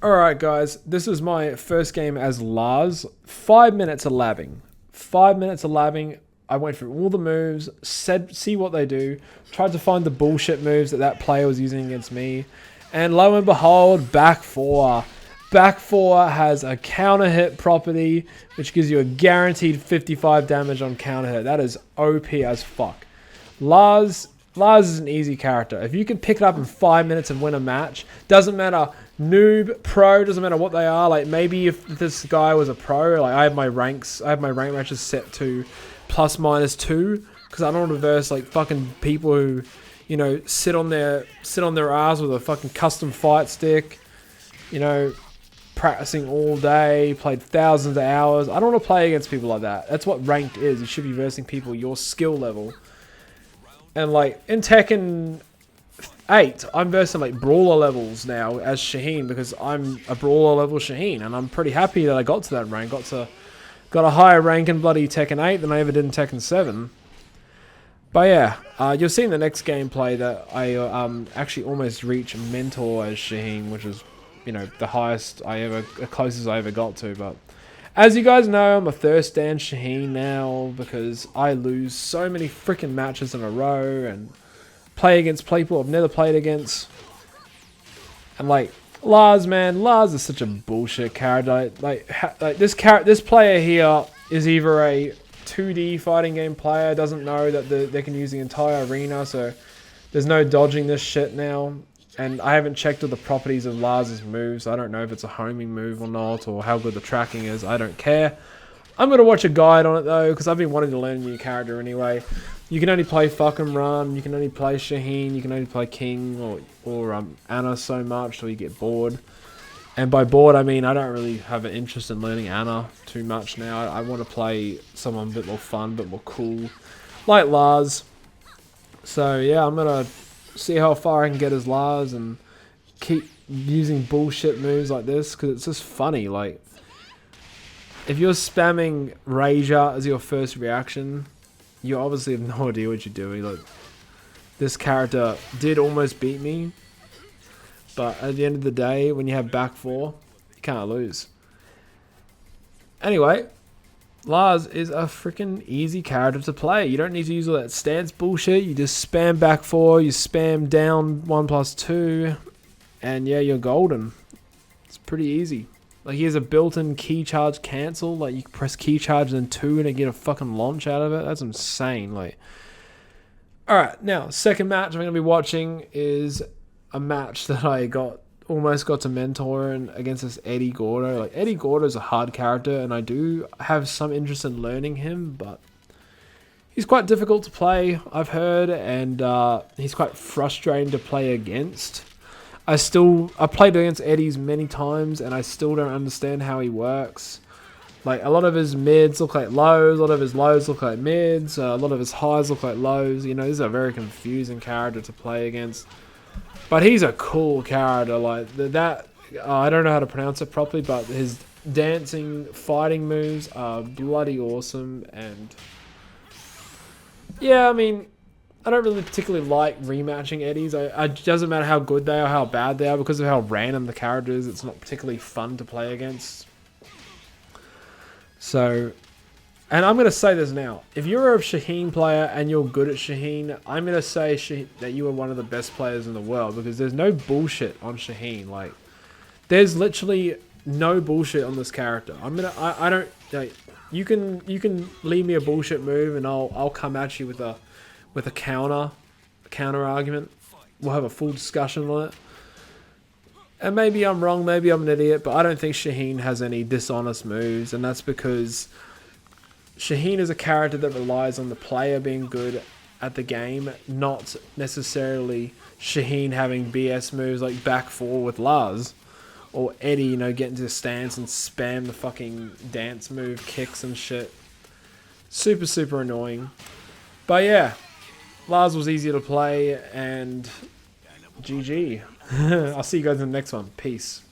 Alright guys, this is my first game as Lars. 5 minutes of labbing. 5 minutes of labbing. I went through all the moves, see what they do, tried to find the bullshit moves that player was using against me, and lo and behold, back 4. Back 4 has a counter hit property, which gives you a guaranteed 55 damage on counter hit. That is OP as fuck. Lars is an easy character. If you can pick it up in 5 minutes and win a match, doesn't matter noob, pro, doesn't matter what they are. Like maybe if this guy was a pro, like I have my rank matches set to +/-2 because I don't want to verse like fucking people who, you know, sit on their ass with a fucking custom fight stick, you know, practicing all day, played thousands of hours. I don't want to play against people like that. That's what ranked is. You should be versing people your skill level. And like in Tekken 8, I'm versing like brawler levels now as Shaheen because I'm a brawler level Shaheen, and I'm pretty happy that I got to that rank. Got a higher rank in bloody Tekken 8 than I ever did in Tekken 7. But yeah, you'll see in the next gameplay that I actually almost reach mentor as Shaheen, which is, you know, the closest I ever got to. But as you guys know, I'm a thirst stand Shaheen now because I lose so many freaking matches in a row and play against people I've never played against. And like Lars, man, Lars is such a bullshit character. Like this player here is either a 2D fighting game player, doesn't know that they can use the entire arena, so there's no dodging this shit now. And I haven't checked all the properties of Lars's moves. I don't know if it's a homing move or not, or how good the tracking is. I don't care. I'm going to watch a guide on it though, because I've been wanting to learn a new character anyway. You can only play fucking Run, you can only play Shaheen, you can only play King or Anna so much till you get bored. And by bored, I mean I don't really have an interest in learning Anna too much now. I want to play someone a bit more fun, a bit more cool, like Lars. So yeah, I'm going to see how far I can get as Lars and keep using bullshit moves like this because it's just funny. Like, if you're spamming Rager as your first reaction, you obviously have no idea what you're doing. Like, this character did almost beat me, but at the end of the day, when you have back 4, you can't lose. Anyway, Lars is a freaking easy character to play. You don't need to use all that stance bullshit. You just spam back 4, you spam down 1+2, and yeah, you're golden. It's pretty easy. Like, he has a built-in key charge cancel. Like, you can press key charge and 2 and get a fucking launch out of it. That's insane. Like, alright, now, second match I'm going to be watching is a match that I almost got to mentor in against this Eddie Gordo. Like, Eddie Gordo is a hard character, and I do have some interest in learning him, but he's quite difficult to play, I've heard, and he's quite frustrating to play against. I played against Eddie's many times, and I still don't understand how he works. Like, a lot of his mids look like lows, a lot of his lows look like mids, a lot of his highs look like lows. You know, this is a very confusing character to play against. But he's a cool character. Like, I don't know how to pronounce it properly, but his dancing, fighting moves are bloody awesome. And yeah, I mean, I don't really particularly like rematching Eddies. It doesn't matter how good they are, how bad they are, because of how random the character is. It's not particularly fun to play against. So, and I'm going to say this now. If you're a Shaheen player and you're good at Shaheen, I'm going to say that you are one of the best players in the world, because there's no bullshit on Shaheen. Like, there's literally no bullshit on this character. I don't, like, you can leave me a bullshit move and I'll come at you with a counter argument. We'll have a full discussion on it. And maybe I'm wrong, maybe I'm an idiot, but I don't think Shaheen has any dishonest moves, and that's because Shaheen is a character that relies on the player being good at the game, not necessarily Shaheen having BS moves like back 4 with Lars, or Eddie, you know, getting to the stance and spam the fucking dance move, kicks and shit. Super, super annoying. But yeah, Lars was easier to play, and GG. I'll see you guys in the next one. Peace.